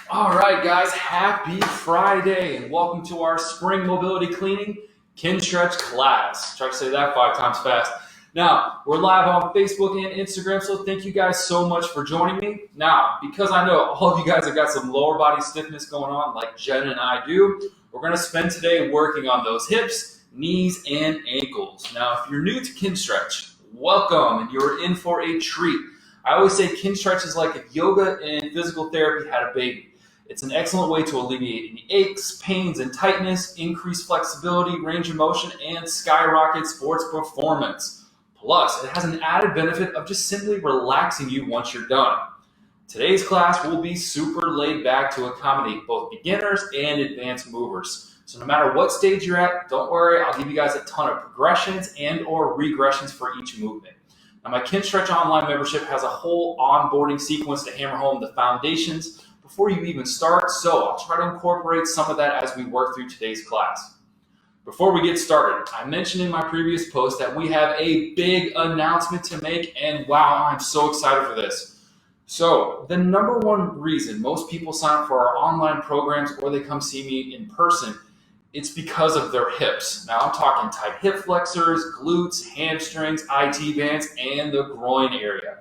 All right, guys, happy Friday, and welcome to our spring mobility cleaning Kinstretch class. Try to say that 5 times fast. Now, we're live on Facebook and Instagram, so thank you guys so much for joining me. Now, because I know all of you guys have got some lower body stiffness going on, like Jen and I do, we're going to spend today working on those hips, knees, and ankles. Now, if you're new to Kinstretch, welcome, and you're in for a treat. I always say Kinstretch is like if yoga and physical therapy had a baby. It's an excellent way to alleviate any aches, pains, and tightness, increase flexibility, range of motion, and skyrocket sports performance. Plus, it has an added benefit of just simply relaxing you once you're done. Today's class will be super laid back to accommodate both beginners and advanced movers. So no matter what stage you're at, don't worry, I'll give you guys a ton of progressions and or regressions for each movement. Now, my Kinstretch online membership has a whole onboarding sequence to hammer home the foundations before you even start, so I'll try to incorporate some of that as we work through today's class. Before we get started, I mentioned in my previous post that we have a big announcement to make, and wow, I'm so excited for this. So, the number one reason most people sign up for our online programs or they come see me in person, it's because of their hips. Now, I'm talking tight hip flexors, glutes, hamstrings, IT bands, and the groin area.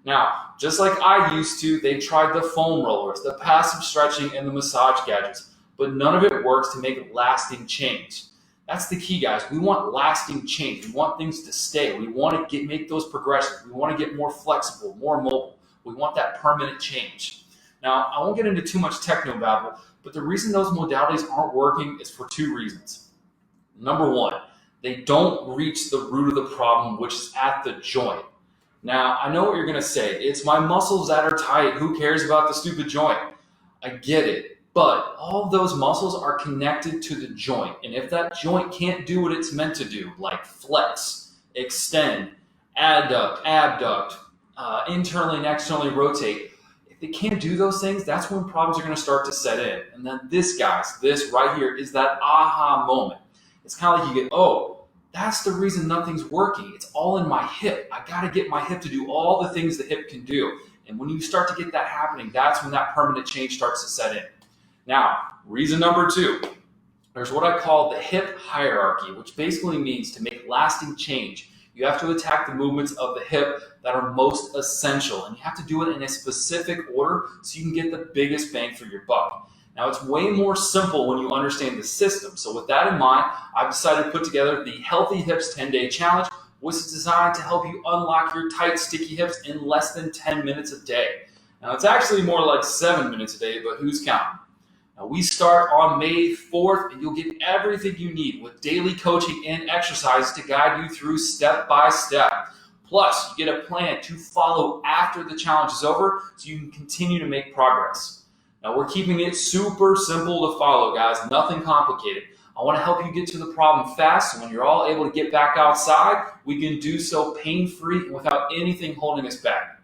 Now, just like I used to, they tried the foam rollers, the passive stretching, and the massage gadgets, but none of it works to make lasting change. That's the key, guys. We want lasting change. We want things to stay. We want to make those progressions. We want to get more flexible, more mobile. We want that permanent change. Now, I won't get into too much techno babble, but the reason those modalities aren't working is for 2 reasons. Number 1, they don't reach the root of the problem, which is at the joint. Now, I know what you're going to say. It's my muscles that are tight. Who cares about the stupid joint? I get it. But all of those muscles are connected to the joint. And if that joint can't do what it's meant to do, like flex, extend, adduct, abduct, internally and externally rotate, if it can't do those things, that's when problems are going to start to set in. And then this right here is that aha moment. It's kind of like you get, oh, that's the reason nothing's working. It's all in my hip. I got to get my hip to do all the things the hip can do. And when you start to get that happening, that's when that permanent change starts to set in. Now, reason number 2, there's what I call the hip hierarchy, which basically means to make lasting change, you have to attack the movements of the hip that are most essential. And you have to do it in a specific order so you can get the biggest bang for your buck. Now, it's way more simple when you understand the system. So with that in mind, I've decided to put together the Healthy Hips 10-Day Challenge, which is designed to help you unlock your tight, sticky hips in less than 10 minutes a day. Now, it's actually more like 7 minutes a day, but who's counting? Now, we start on May 4th, and you'll get everything you need with daily coaching and exercises to guide you through step by step. Plus, you get a plan to follow after the challenge is over so you can continue to make progress. Now, we're keeping it super simple to follow, guys, nothing complicated. I want to help you get to the problem fast, so when you're all able to get back outside, we can do so pain-free and without anything holding us back.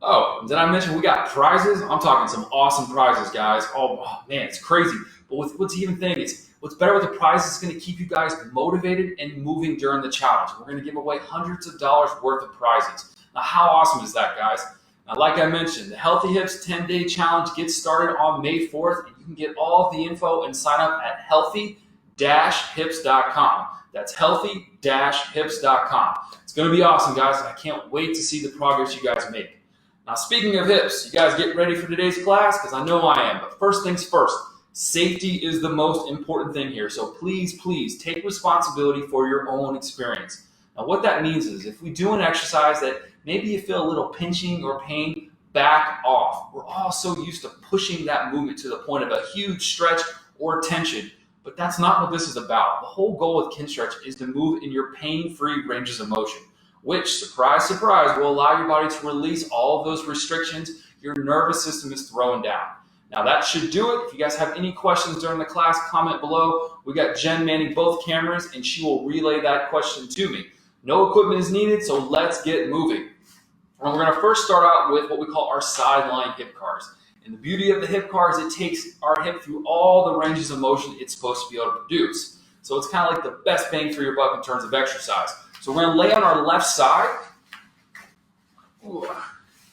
Oh, did I mention we got prizes? I'm talking some awesome prizes, guys. Oh man, it's crazy. But what's even thing is, what's better with the prizes is going to keep you guys motivated and moving during the challenge. We're going to give away hundreds of dollars worth of prizes. Now, how awesome is that, guys? Now, like I mentioned, the Healthy Hips 10-Day Challenge gets started on May 4th, and you can get all of the info and sign up at healthy-hips.com. That's healthy-hips.com. It's going to be awesome, guys, and I can't wait to see the progress you guys make. Now, speaking of hips, you guys get ready for today's class? Because I know I am. But first things first, safety is the most important thing here. So please, please take responsibility for your own experience. Now, what that means is if we do an exercise that maybe you feel a little pinching or pain, back off. We're all so used to pushing that movement to the point of a huge stretch or tension, but that's not what this is about. The whole goal with Kinstretch is to move in your pain-free ranges of motion, which, surprise, surprise, will allow your body to release all of those restrictions your nervous system is throwing down. Now, that should do it. If you guys have any questions during the class, comment below. We got Jen manning both cameras, and she will relay that question to me. No equipment is needed, so let's get moving. And we're going to first start out with what we call our sideline hip cars. And the beauty of the hip car is it takes our hip through all the ranges of motion it's supposed to be able to produce. So it's kind of like the best bang for your buck in terms of exercise. So we're going to lay on our left side.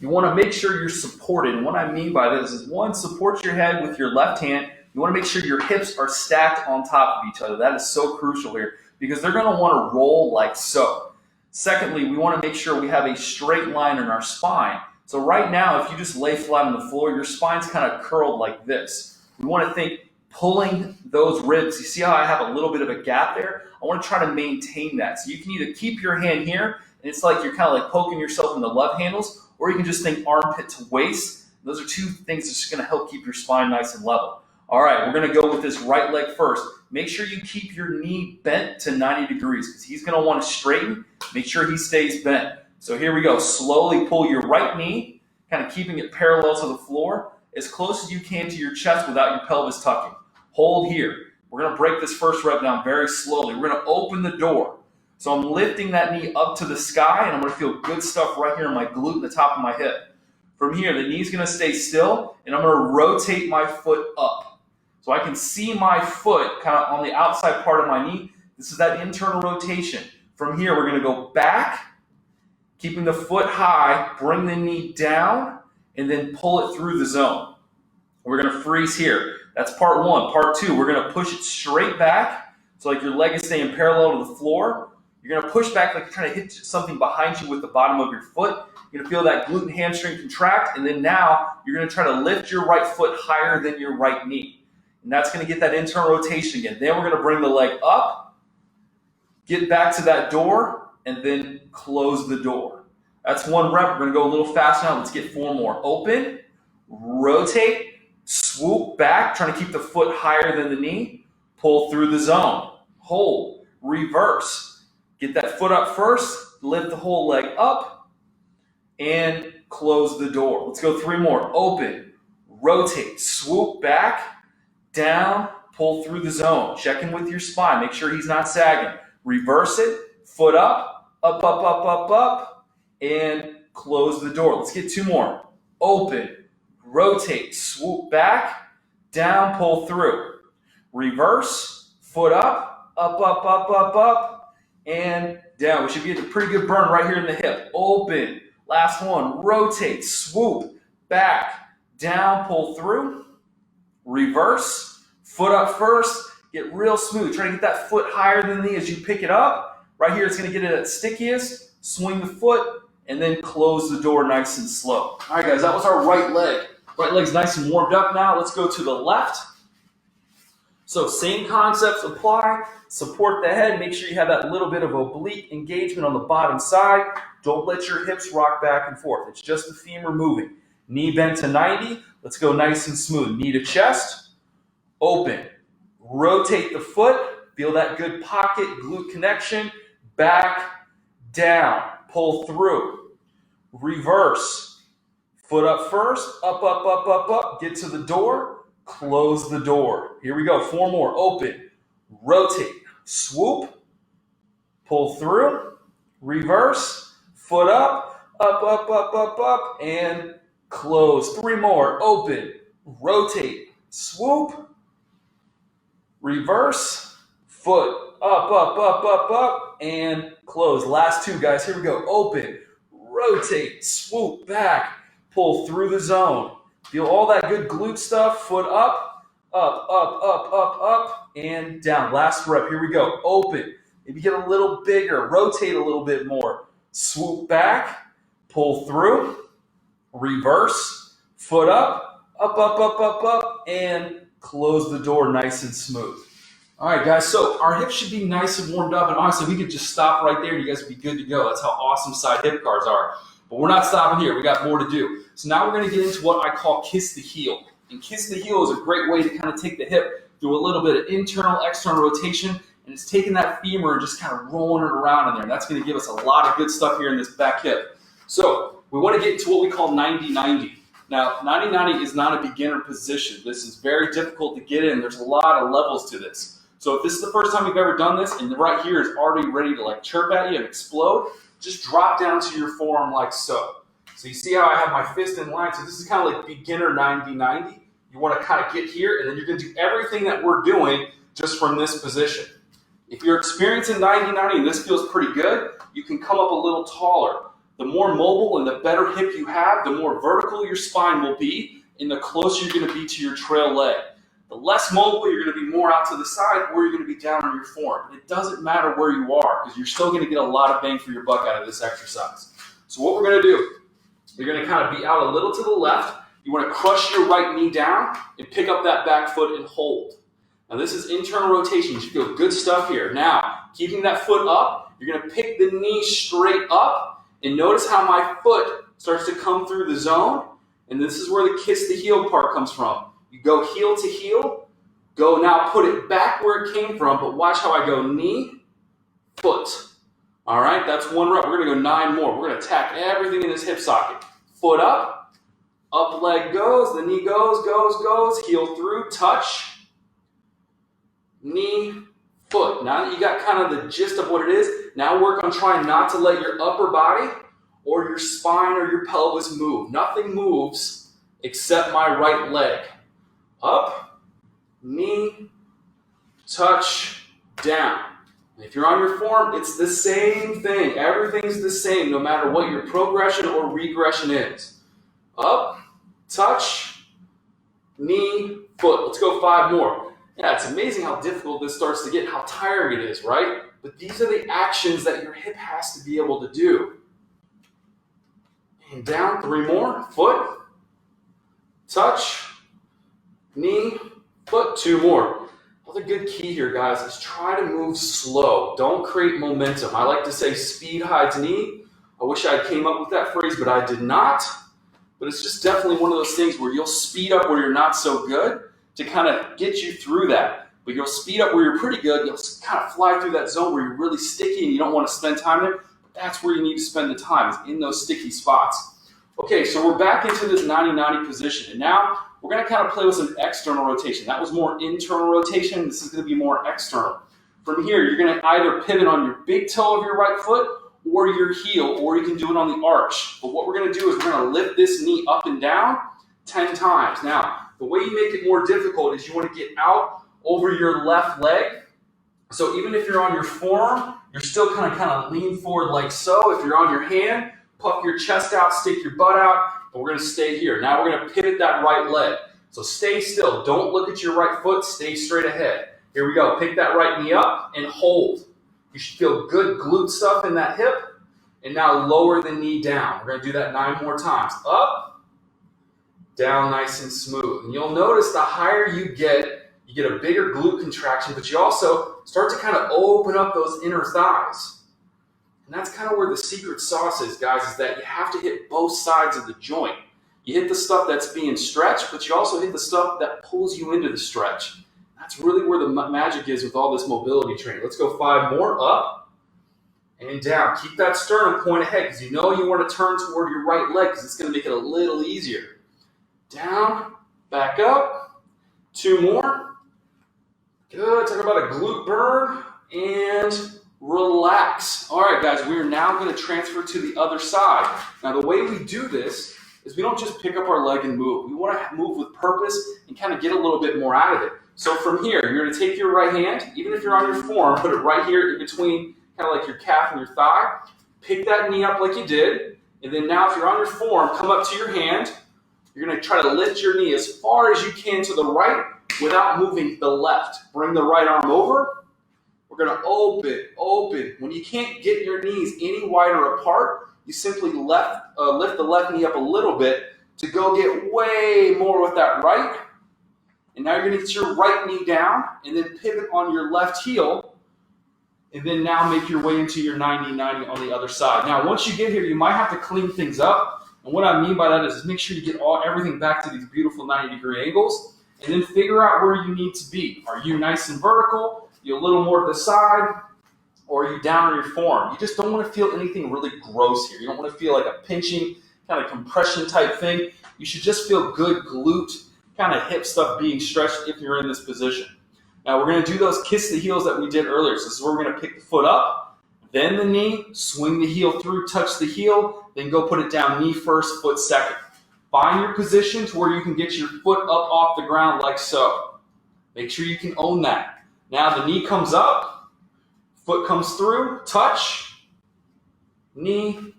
You're you want to make sure you're supported. And what I mean by this is, one, support your head with your left hand. You want to make sure your hips are stacked on top of each other. That is so crucial here because they're going to want to roll like so. Secondly, we want to make sure we have a straight line in our spine. So right now, if you just lay flat on the floor, your spine's kind of curled like this. We want to think pulling those ribs. You see how I have a little bit of a gap there? I want to try to maintain that. So you can either keep your hand here, and it's like you're kind of like poking yourself in the love handles, or you can just think armpit to waist. Those are two things that's just going to help keep your spine nice and level. All right, we're going to go with this right leg first. Make sure you keep your knee bent to 90 degrees because he's going to want to straighten. Make sure he stays bent. So here we go. Slowly pull your right knee, kind of keeping it parallel to the floor, as close as you can to your chest without your pelvis tucking. Hold here. We're going to break this first rep down very slowly. We're going to open the door. So I'm lifting that knee up to the sky, and I'm going to feel good stuff right here in my glute and the top of my hip. From here, the knee's going to stay still, and I'm going to rotate my foot up. So I can see my foot kind of on the outside part of my knee. This is that internal rotation. From here, we're going to go back, keeping the foot high, bring the knee down, and then pull it through the zone. We're going to freeze here. That's part one. Part two, we're going to push it straight back. So like your leg is staying parallel to the floor. You're going to push back like you're trying to hit something behind you with the bottom of your foot. You're going to feel that glute and hamstring contract. And then now you're going to try to lift your right foot higher than your right knee. And that's going to get that internal rotation again. Then we're going to bring the leg up, get back to that door, and then close the door. That's one rep. We're going to go a little faster now. Let's get four more. Open, rotate, swoop back, trying to keep the foot higher than the knee. Pull through the zone. Hold, reverse. Get that foot up first, lift the whole leg up, and close the door. Let's go three more. Open, rotate, swoop back, down, pull through the zone. Check in with your spine. Make sure he's not sagging. Reverse it, foot up, up, up, up, up, up, and close the door. Let's get two more. Open, rotate, swoop back, down, pull through. Reverse, foot up, up, up, up, up, up, and down. We should get a pretty good burn right here in the hip. Open, last one, rotate, swoop, back, down, pull through. Reverse, foot up first, get real smooth. Try to get that foot higher than the knee as you pick it up. Right here, it's going to get it at stickiest. Swing the foot, and then close the door nice and slow. All right, guys, that was our right leg. Right leg's nice and warmed up now. Let's go to the left. So same concepts apply. Support the head. Make sure you have that little bit of oblique engagement on the bottom side. Don't let your hips rock back and forth. It's just the femur moving. Knee bent to 90. Let's go nice and smooth. Knee to chest. Open. Rotate the foot. Feel that good pocket, glute connection. Back, down. Pull through. Reverse. Foot up first. Up, up, up, up, up. Get to the door. Close the door. Here we go. Four more. Open. Rotate. Swoop. Pull through. Reverse. Foot up. Up, up, up, up, up. And close. Three more. Open. Rotate. Swoop. Reverse. Foot. Up, up, up, up, up. And close. Last two, guys. Here we go. Open. Rotate. Swoop back. Pull through the zone. Feel all that good glute stuff. Foot up, up, up, up, up, up, and down. Last rep. Here we go. Open. Maybe get a little bigger. Rotate a little bit more. Swoop back. Pull through. Reverse. Foot up, up, up, up, up, up, and close the door nice and smooth. All right, guys. So our hips should be nice and warmed up. And honestly, we could just stop right there and you guys would be good to go. That's how awesome side hip cars are. But we're not stopping here. We got more to do. So now we're going to get into what I call kiss the heel. And kiss the heel is a great way to kind of take the hip through a little bit of internal, external rotation. And it's taking that femur and just kind of rolling it around in there. And that's going to give us a lot of good stuff here in this back hip. So we want to get into what we call 90-90. Now, 90-90 is not a beginner position. This is very difficult to get in. There's a lot of levels to this. So if this is the first time you've ever done this and right here is already ready to like chirp at you and explode, just drop down to your forearm like so. So you see how I have my fist in line? So this is kind of like beginner 90-90. You want to kind of get here, and then you're going to do everything that we're doing just from this position. If you're experiencing 90-90 and this feels pretty good, you can come up a little taller. The more mobile and the better hip you have, the more vertical your spine will be, and the closer you're going to be to your trail leg. The less mobile, you're going to be more out to the side, or you're going to be down on your form. It doesn't matter where you are, because you're still going to get a lot of bang for your buck out of this exercise. So what we're going to do, you're going to kind of be out a little to the left. You want to crush your right knee down and pick up that back foot and hold. Now this is internal rotation. You feel good stuff here. Now, keeping that foot up, you're going to pick the knee straight up, and notice how my foot starts to come through the zone, and this is where the kiss the heel part comes from. You go heel to heel, go now put it back where it came from, but watch how I go knee, foot. All right, that's one rep. We're going to go 9 more. We're going to attack everything in this hip socket. Foot up leg goes, the knee goes, heel through, touch, knee, foot. Now that you got kind of the gist of what it is, now work on trying not to let your upper body or your spine or your pelvis move. Nothing moves except my right leg. Up, knee, touch, down. If you're on your form, it's the same thing. Everything's the same, no matter what your progression or regression is. Up, touch, knee, foot. Let's go 5 more. Yeah, it's amazing how difficult this starts to get, how tiring it is, right? But these are the actions that your hip has to be able to do. And down, 3 more. Foot, touch, knee, foot, 2 more. Another good key here, guys, is try to move slow. Don't create momentum. I like to say speed hides need. I wish I came up with that phrase, but I did not. But it's just definitely one of those things where you'll speed up where you're not so good to kind of get you through that. But you'll speed up where you're pretty good. You'll kind of fly through that zone where you're really sticky and you don't want to spend time there. But that's where you need to spend the time, is in those sticky spots. Okay, so we're back into this 90-90 position. And now we're going to kind of play with some external rotation. That was more internal rotation. This is going to be more external. From here, you're going to either pivot on your big toe of your right foot or your heel, or you can do it on the arch. But what we're going to do is we're going to lift this knee up and down 10 times. Now, the way you make it more difficult is you want to get out over your left leg. So even if you're on your forearm, you're still kind of lean forward like so. If you're on your hand, puff your chest out, stick your butt out, and we're going to stay here. Now we're going to pivot that right leg. So stay still. Don't look at your right foot. Stay straight ahead. Here we go. Pick that right knee up and hold. You should feel good glute stuff in that hip. And now lower the knee down. We're going to do that 9 more times. Up, down, nice and smooth. And you'll notice the higher you get a bigger glute contraction, but you also start to kind of open up those inner thighs. And that's kind of where the secret sauce is, guys, is that you have to hit both sides of the joint. You hit the stuff that's being stretched, but you also hit the stuff that pulls you into the stretch. That's really where the magic is with all this mobility training. Let's go 5 more. Up and down. Keep that sternum point ahead, because you know you want to turn toward your right leg, because it's going to make it a little easier. Down, back up. 2 more. Good. Talk about a glute burn. And relax. All right, guys, we are now going to transfer to the other side. Now, the way we do this is we don't just pick up our leg and move. We want to move with purpose and kind of get a little bit more out of it. So from here, you're going to take your right hand, even if you're on your forearm, put it right here in between kind of like your calf and your thigh. Pick that knee up like you did. And then now if you're on your forearm, come up to your hand. You're going to try to lift your knee as far as you can to the right without moving the left. Bring the right arm over. We're going to open. When you can't get your knees any wider apart, you simply lift the left knee up a little bit to go get way more with that right. And now you're going to get your right knee down and then pivot on your left heel. And then now make your way into your 90-90 on the other side. Now, once you get here, you might have to clean things up. And what I mean by that is make sure you get everything back to these beautiful 90-degree angles. And then figure out where you need to be. Are you nice and vertical? You a little more to the side, or are you down on your form? You just don't want to feel anything really gross here. You don't want to feel like a pinching, kind of compression type thing. You should just feel good glute, kind of hip stuff being stretched if you're in this position. Now we're going to do those kiss the heels that we did earlier. So this is where we're going to pick the foot up, then the knee, swing the heel through, touch the heel, then go put it down, knee first, foot second. Find your position to where you can get your foot up off the ground like so. Make sure you can own that. Now the knee comes up, foot comes through, touch, knee,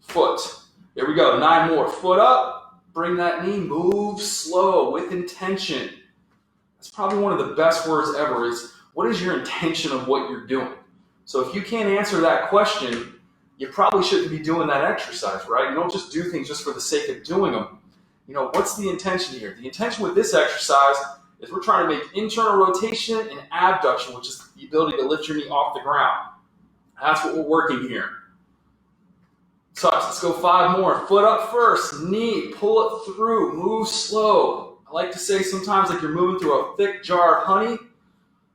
foot. Here we go, 9 more. Foot up, bring that knee, move slow with intention. That's probably one of the best words ever is, what is your intention of what you're doing? So if you can't answer that question, you probably shouldn't be doing that exercise, right? You don't just do things just for the sake of doing them. What's the intention here? The intention with this exercise is we're trying to make internal rotation and abduction, which is the ability to lift your knee off the ground. That's what we're working here. Touch, let's go 5 more. Foot up first, knee, pull it through, move slow. I like to say sometimes like you're moving through a thick jar of honey.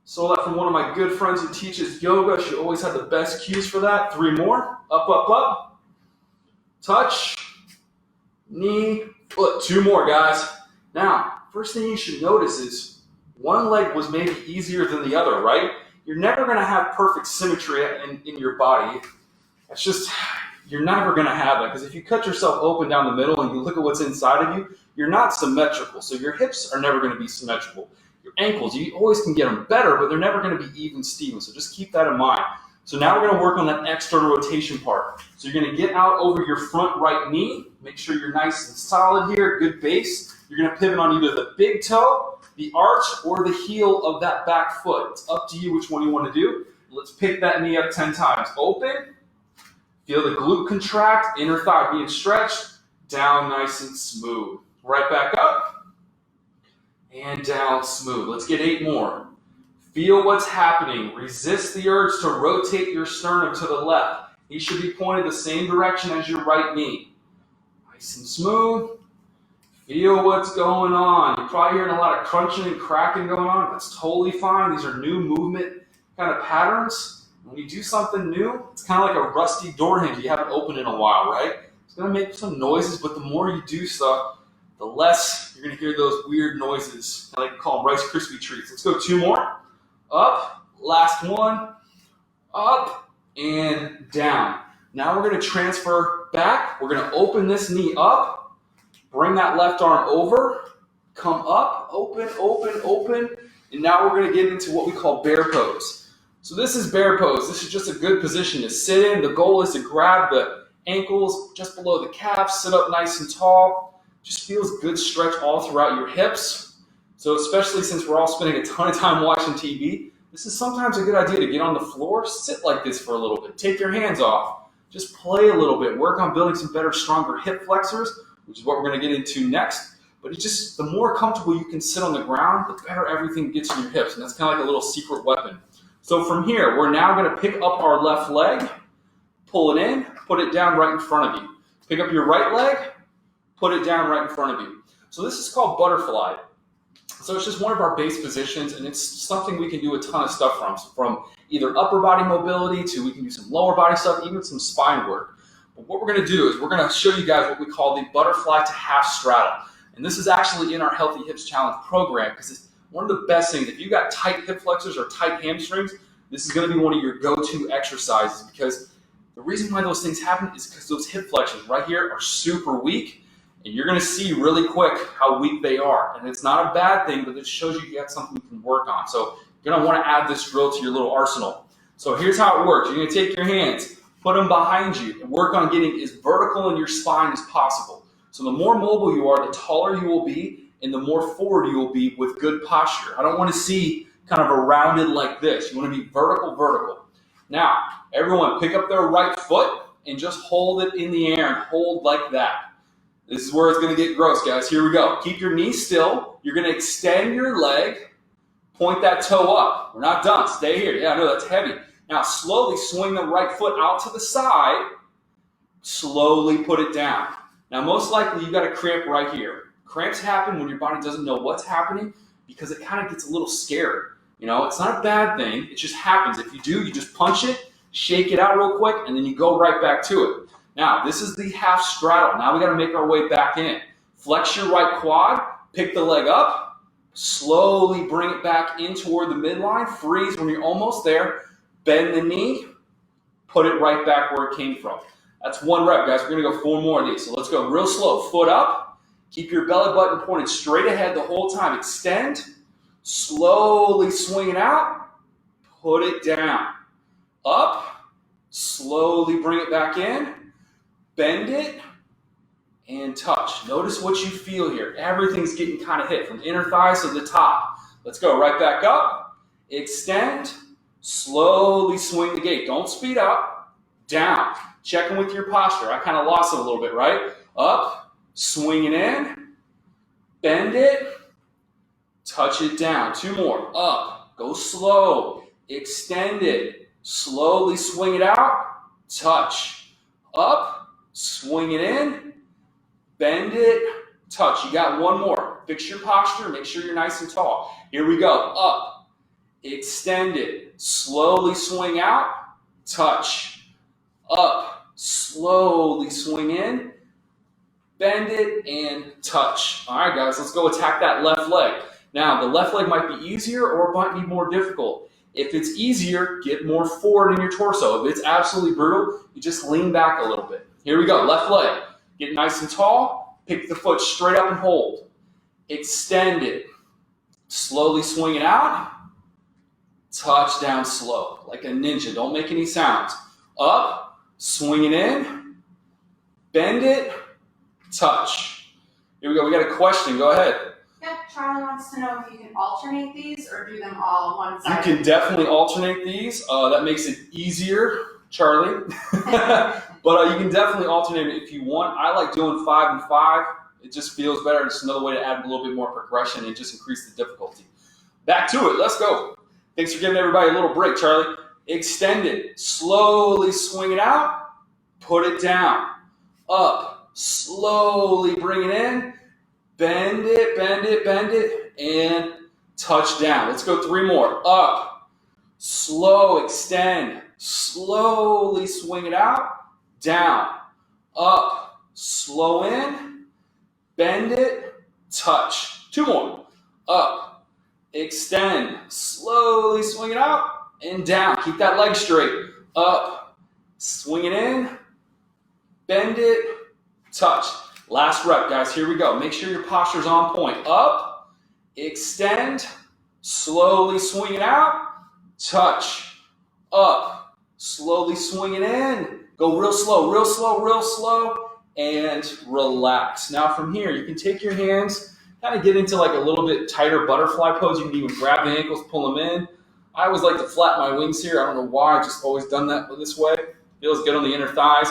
Stole that from one of my good friends who teaches yoga. She always had the best cues for that. 3 more. Up, up, up. Touch. Knee, foot. 2 more, guys. Now, first thing you should notice is one leg was maybe easier than the other, right? You're never going to have perfect symmetry in your body. It's just, you're never going to have that. Because if you cut yourself open down the middle and you look at what's inside of you, you're not symmetrical. So your hips are never going to be symmetrical. Your ankles, you always can get them better, but they're never going to be even Steven. So just keep that in mind. So now we're going to work on that external rotation part. So you're going to get out over your front right knee. Make sure you're nice and solid here, good base. You're going to pivot on either the big toe, the arch, or the heel of that back foot. It's up to you which one you want to do. Let's pick that knee up 10 times. Open. Feel the glute contract, inner thigh being stretched. Down nice and smooth. Right back up. And down smooth. Let's get 8 more. Feel what's happening. Resist the urge to rotate your sternum to the left. He should be pointed the same direction as your right knee. Nice and smooth. Feel what's going on. You're probably hearing a lot of crunching and cracking going on. That's totally fine. These are new movement kind of patterns. When you do something new, it's kind of like a rusty door hinge you haven't opened in a while, right? It's going to make some noises, but the more you do stuff, the less you're going to hear those weird noises. I like to call them Rice Krispie treats. Let's go 2 more. Up, last one. Up and down. Now we're going to transfer back. We're going to open this knee up. Bring that left arm over. Come up, open, open, open. And now we're going to get into what we call bear pose. So this is bear pose. This is just a good position to sit in. The goal is to grab the ankles just below the calves. Sit up nice and tall. Just feels good stretch all throughout your hips. So especially since we're all spending a ton of time watching TV, this is sometimes a good idea to get on the floor, sit like this for a little bit, take your hands off, just play a little bit, work on building some better, stronger hip flexors, which is what we're going to get into next. But it's just, the more comfortable you can sit on the ground, the better everything gets in your hips. And that's kind of like a little secret weapon. So from here, we're now going to pick up our left leg, pull it in, put it down right in front of you. Pick up your right leg, put it down right in front of you. So this is called butterfly. So it's just one of our base positions, and it's something we can do a ton of stuff from either upper body mobility to we can do some lower body stuff, even some spine work. But what we're going to do is we're going to show you guys what we call the butterfly to half straddle. And this is actually in our Healthy Hips Challenge program because it's one of the best things. If you've got tight hip flexors or tight hamstrings, this is going to be one of your go-to exercises because the reason why those things happen is because those hip flexors right here are super weak. And you're going to see really quick how weak they are. And it's not a bad thing, but it shows you got something you can work on. So you're going to want to add this drill to your little arsenal. So here's how it works. You're going to take your hands, put them behind you, and work on getting as vertical in your spine as possible. So the more mobile you are, the taller you will be, and the more forward you will be with good posture. I don't want to see kind of a rounded like this. You want to be vertical, vertical. Now, everyone pick up their right foot and just hold it in the air and hold like that. This is where it's going to get gross, guys. Here we go. Keep your knee still. You're going to extend your leg. Point that toe up. We're not done. Stay here. Yeah, I know that's heavy. Now, slowly swing the right foot out to the side. Slowly put it down. Now, most likely, you've got a cramp right here. Cramps happen when your body doesn't know what's happening because it kind of gets a little scared. You know, it's not a bad thing. It just happens. If you do, you just punch it, shake it out real quick, and then you go right back to it. Now, this is the half straddle. Now we got to make our way back in. Flex your right quad, pick the leg up, slowly bring it back in toward the midline, freeze when you're almost there, bend the knee, put it right back where it came from. That's 1 rep, guys. We're going to go 4 more of these. So let's go real slow. Foot up, keep your belly button pointed straight ahead the whole time. Extend, slowly swing it out, put it down. Up, slowly bring it back in. bend it, and touch. Notice what you feel here. Everything's getting kind of hit from inner thighs to the top. Let's go right back up. Extend. Slowly swing the gait. Don't speed up. Down. Checking with your posture. I kind of lost it a little bit, right? Up. Swing it in. Bend it. Touch it down. 2 more. Up. Go slow. Extend it. Slowly swing it out. Touch. Up. Swing it in. Bend it, touch. You got 1 more. Fix your posture. Make sure you're nice and tall. Here we go. Up. Extend it. Slowly swing out. Touch. Up. Slowly swing in. Bend it and touch. All right, guys, let's go attack that left leg. Now, the left leg might be easier or it might be more difficult. If it's easier, get more forward in your torso. If it's absolutely brutal, you just lean back a little bit. Here we go. Left leg. Get nice and tall, pick the foot straight up and hold. Extend it. Slowly swing it out. Touch down slow, like a ninja. Don't make any sounds. Up, swing it in, bend it, touch. Here we go, we got a question, go ahead. Yep, Charlie wants to know if you can alternate these or do them all one side. You can definitely alternate these. That makes it easier, Charlie. But you can definitely alternate it if you want. I like doing 5 and 5. It just feels better. It's another way to add a little bit more progression and just increase the difficulty. Back to it. Let's go. Thanks for giving everybody a little break, Charlie. Extend it. Slowly swing it out. Put it down. Up. Slowly bring it in. Bend it, bend it, bend it, and touch down. Let's go 3 more. Up. Slow, extend. Slowly swing it out. Down, up, slow in, bend it, touch. 2 more. Up, extend, slowly swing it out, and down. Keep that leg straight. Up, swing it in, bend it, touch. Last rep, guys. Here we go. Make sure your posture's on point. Up, extend, slowly swing it out, touch. Up, slowly swing it in. Go real slow, real slow, real slow, and relax. Now from here, you can take your hands, kind of get into like a little bit tighter butterfly pose. You can even grab the ankles, pull them in. I always like to flatten my wings here. I don't know why, I've just always done that this way. Feels good on the inner thighs.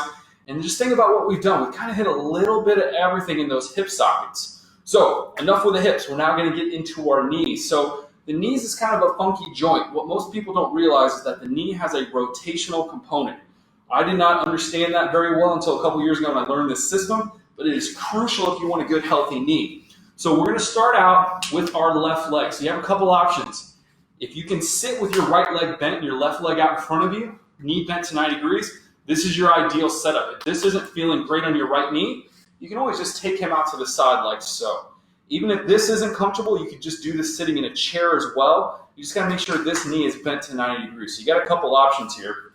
And just think about what we've done. We've kind of hit a little bit of everything in those hip sockets. So enough with the hips. We're now going to get into our knees. So the knees is kind of a funky joint. What most people don't realize is that the knee has a rotational component. I did not understand that very well until a couple years ago when I learned this system, but it is crucial if you want a good, healthy knee. So we're going to start out with our left leg. So you have a couple options. If you can sit with your right leg bent and your left leg out in front of you, knee bent to 90 degrees, this is your ideal setup. If this isn't feeling great on your right knee, you can always just take him out to the side like so. Even if this isn't comfortable, you could just do this sitting in a chair as well. You just got to make sure this knee is bent to 90 degrees. So you got a couple options here.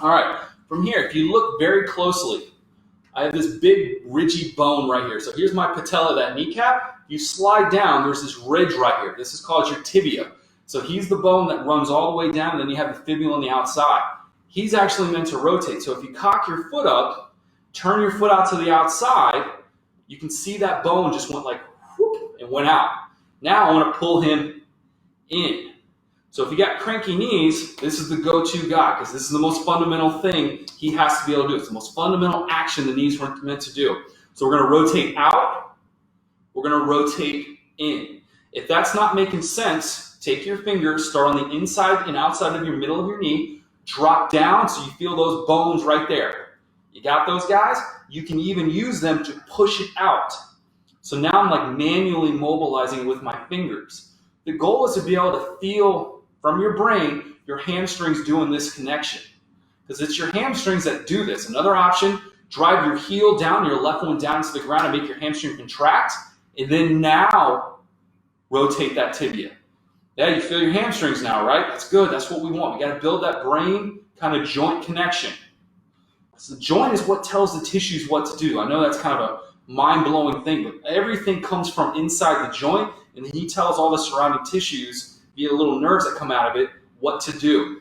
All right. From here, if you look very closely, I have this big ridgy bone right here. So here's my patella, that kneecap. You slide down, there's this ridge right here. This is called your tibia. So he's the bone that runs all the way down, and then you have the fibula on the outside. He's actually meant to rotate. So if you cock your foot up, turn your foot out to the outside, you can see that bone just went like whoop and went out. Now I want to pull him in. So if you got cranky knees, this is the go-to guy because this is the most fundamental thing he has to be able to do. It's the most fundamental action the knees were meant to do. So we're going to rotate out. We're going to rotate in. If that's not making sense, take your fingers, start on the inside and outside of your middle of your knee, drop down so you feel those bones right there. You got those guys? You can even use them to push it out. So now I'm like manually mobilizing it with my fingers. The goal is to be able to feel from your brain your hamstrings doing this connection. Because it's your hamstrings that do this. Another option, drive your heel down, your left one down to the ground and make your hamstring contract. And then now rotate that tibia. Yeah, you feel your hamstrings now, right? That's good. That's what we want. We got to build that brain kind of joint connection. So the joint is what tells the tissues what to do. I know that's kind of a mind-blowing thing, but everything comes from inside the joint, and then he tells all the surrounding tissues via little nerves that come out of it what to do.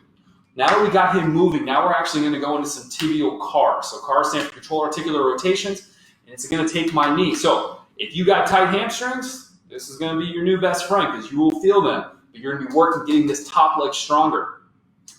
Now that we got him moving, now we're actually going to go into some tibial CAR. So CAR stands for control articular rotations, and it's going to take my knee. So if you got tight hamstrings, this is going to be your new best friend because you will feel them, but you're going to be working getting this top leg stronger.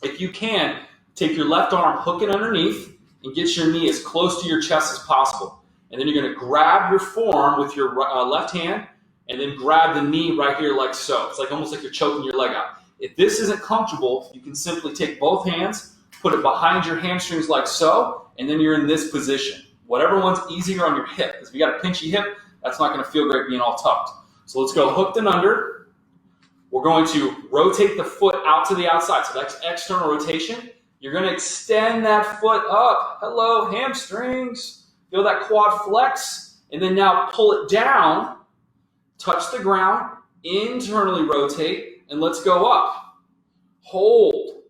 If you can, take your left arm, hook it underneath, and get your knee as close to your chest as possible. And then you're going to grab your forearm with your left hand, and then grab the knee right here like so. It's like almost like you're choking your leg out. If this isn't comfortable, you can simply take both hands, put it behind your hamstrings like so, and then you're in this position. Whatever one's easier on your hip, because if you got a pinchy hip, that's not going to feel great being all tucked. So let's go hooked and under. We're going to rotate the foot out to the outside. So that's external rotation. You're going to extend that foot up. Hello, hamstrings. Feel that quad flex. And then now pull it down, touch the ground, internally rotate, and let's go up. Hold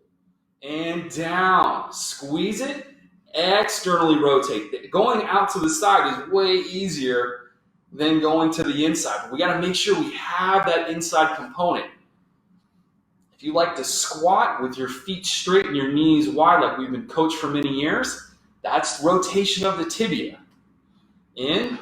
and down. Squeeze it, externally rotate. Going out to the side is way easier than going to the inside. But we got to make sure we have that inside component. If you like to squat with your feet straight and your knees wide like we've been coached for many years, that's rotation of the tibia. In.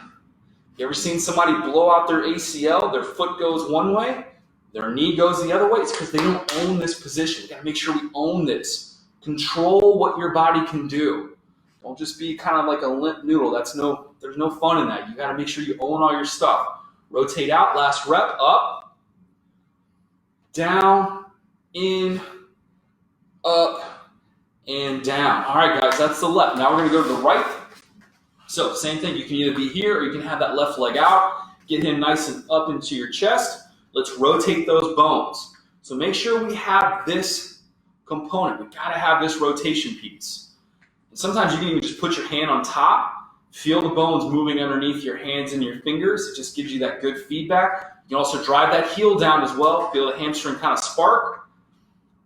You ever seen somebody blow out their ACL? Their foot goes one way, their knee goes the other way. It's because they don't own this position. We got to make sure we own this. Control what your body can do. Don't just be kind of like a limp noodle. There's no fun in that. You got to make sure you own all your stuff. Rotate out. Last rep. Up, down, in, up, and down. All right, guys, that's the left. Now we're going to go to the right. So same thing. You can either be here or you can have that left leg out. Get him nice and up into your chest. Let's rotate those bones. So make sure we have this component. We've got to have this rotation piece. And sometimes you can even just put your hand on top. Feel the bones moving underneath your hands and your fingers. It just gives you that good feedback. You can also drive that heel down as well. Feel the hamstring kind of spark.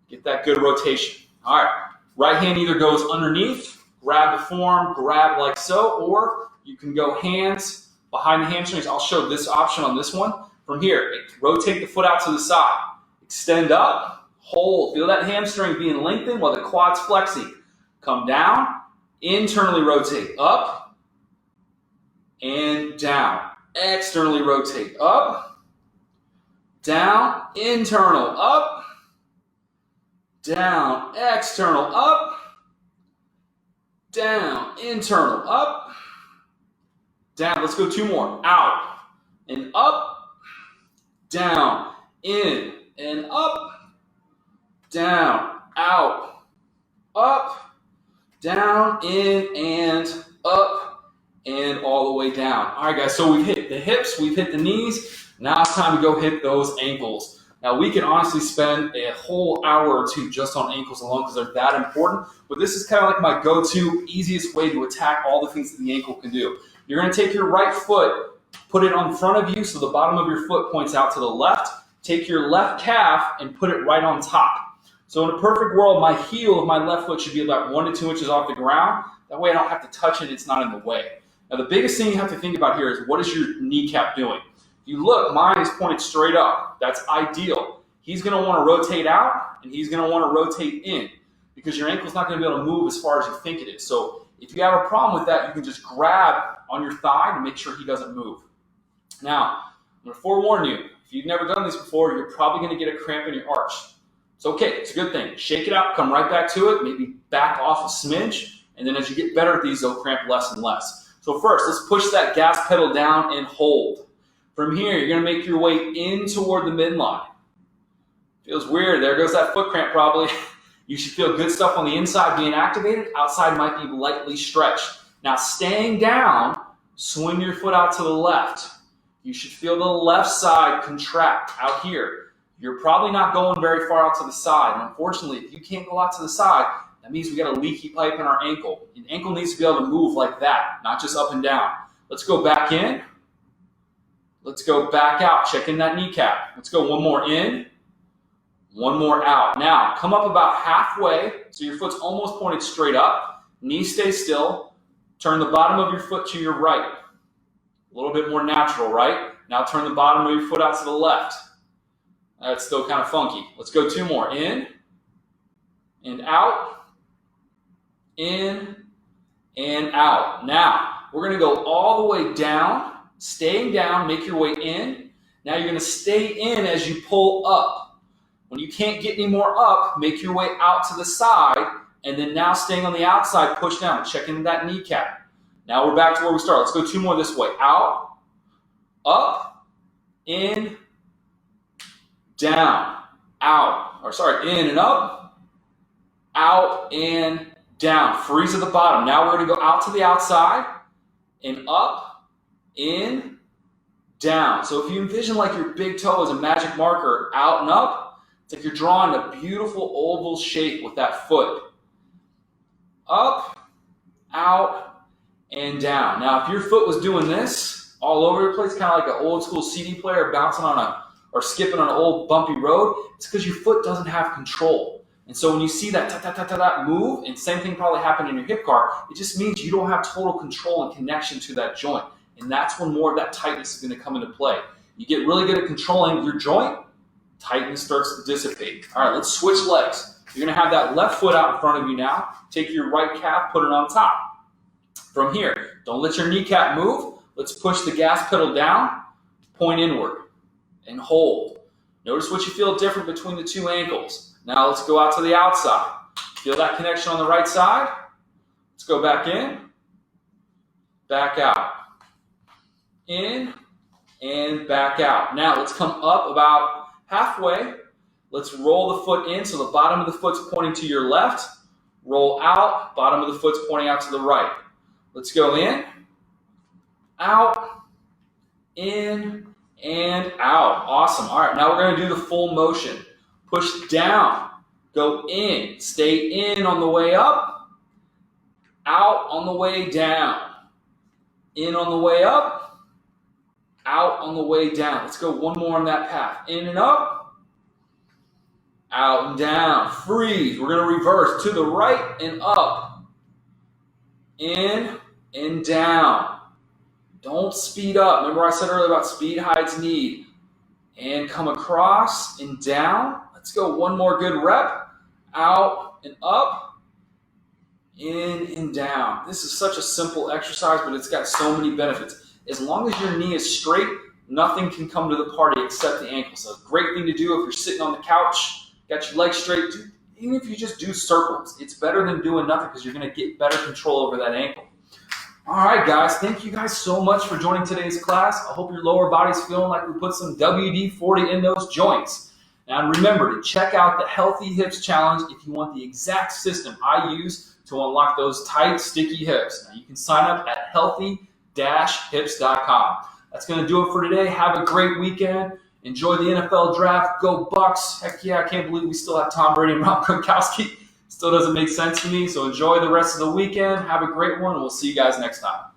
Get that good rotation. All right. Right hand either goes underneath, grab the forearm, grab like so, or you can go hands behind the hamstrings. I'll show this option on this one. From here, rotate the foot out to the side. Extend up, hold. Feel that hamstring being lengthened while the quad's flexing. Come down, internally rotate up and down. Externally rotate up, down, internal, up, down, external, up, down, internal, up, down. Let's go two more. Out and up, down, in and up, down, out, up, down, in and up, and all the way down. All right, guys, so we've hit the hips, we've hit the knees. Now it's time to go hit those ankles. Now, we can honestly spend a whole hour or two just on ankles alone because they're that important, but this is kind of like my go-to easiest way to attack all the things that the ankle can do. You're going to take your right foot, put it on front of you so the bottom of your foot points out to the left. Take your left calf and put it right on top. So in a perfect world, my heel of my left foot should be about 1 to 2 inches off the ground. That way I don't have to touch it, it's not in the way. Now the biggest thing you have to think about here is what is your kneecap doing? If you look, mine is pointed straight up. That's ideal. He's going to want to rotate out and he's going to want to rotate in because your ankle's not going to be able to move as far as you think it is. So if you have a problem with that, you can just grab on your thigh to make sure he doesn't move. Now, I'm going to forewarn you, if you've never done this before, you're probably going to get a cramp in your arch. It's okay. It's a good thing. Shake it out. Come right back to it. Maybe back off a smidge. And then as you get better at these, they'll cramp less and less. So first, let's push that gas pedal down and hold. From here, you're going to make your way in toward the midline. Feels weird. There goes that foot cramp probably. You should feel good stuff on the inside being activated. Outside might be lightly stretched. Now, staying down, swing your foot out to the left. You should feel the left side contract out here. You're probably not going very far out to the side. And unfortunately, if you can't go out to the side, that means we got a leaky pipe in our ankle. An ankle needs to be able to move like that, not just up and down. Let's go back in. Let's go back out. Check in that kneecap. Let's go one more in, one more out. Now, come up about halfway, so your foot's almost pointed straight up. Knee stays still. Turn the bottom of your foot to your right. A little bit more natural, right? Now turn the bottom of your foot out to the left. That's still kind of funky. Let's go two more. In, and out, in, and out. Now, we're going to go all the way down, staying down, make your way in. Now you're going to stay in as you pull up. When you can't get any more up, make your way out to the side, and then now staying on the outside, push down, check into that kneecap. Now we're back to where we started. Let's go 2 more this way. Out, up, in, down, out. Or sorry, in and up, out and down. Freeze at the bottom. Now we're going to go out to the outside and up, in, down. So if you envision like your big toe as a magic marker, out and up, it's like you're drawing a beautiful oval shape with that foot. Up, out, and down. Now, if your foot was doing this all over the place, kind of like an old school CD player bouncing on or skipping on an old bumpy road, it's because your foot doesn't have control. And so when you see that ta-ta-ta-ta-ta move, and same thing probably happened in your hip car, it just means you don't have total control and connection to that joint. And that's when more of that tightness is going to come into play. You get really good at controlling your joint, tightness starts to dissipate. All right, let's switch legs. You're going to have that left foot out in front of you now. Take your right calf, put it on top. From here, don't let your kneecap move. Let's push the gas pedal down, point inward, and hold. Notice what you feel different between the 2 ankles. Now let's go out to the outside. Feel that connection on the right side. Let's go back in, back out. In, and back out. Now let's come up about halfway. Let's roll the foot in so the bottom of the foot's pointing to your left. Roll out, bottom of the foot's pointing out to the right. Let's go in, out, in, and out. Awesome. All right, now we're going to do the full motion. Push down, go in, stay in on the way up, out on the way down, in on the way up, out on the way down. Let's go one more on that path. In and up, out and down. Freeze. We're going to reverse to the right and up. In and down. Don't speed up. Remember I said earlier about speed hides need. And come across and down. Let's go one more good rep. Out and up. In and down. This is such a simple exercise, but it's got so many benefits. As long as your knee is straight, nothing can come to the party except the ankle. So a great thing to do if you're sitting on the couch, got your legs straight, even if you just do circles, it's better than doing nothing because you're going to get better control over that ankle. All right, guys, thank you guys so much for joining today's class. I hope your lower body's feeling like we put some WD-40 in those joints. And remember to check out the Healthy Hips Challenge if you want the exact system I use to unlock those tight, sticky hips. Now, you can sign up at healthy-hips.com. That's going to do it for today. Have a great weekend. Enjoy the NFL draft. Go Bucks. Heck yeah, I can't believe we still have Tom Brady and Rob Gronkowski. Still doesn't make sense to me. So enjoy the rest of the weekend. Have a great one, and we'll see you guys next time.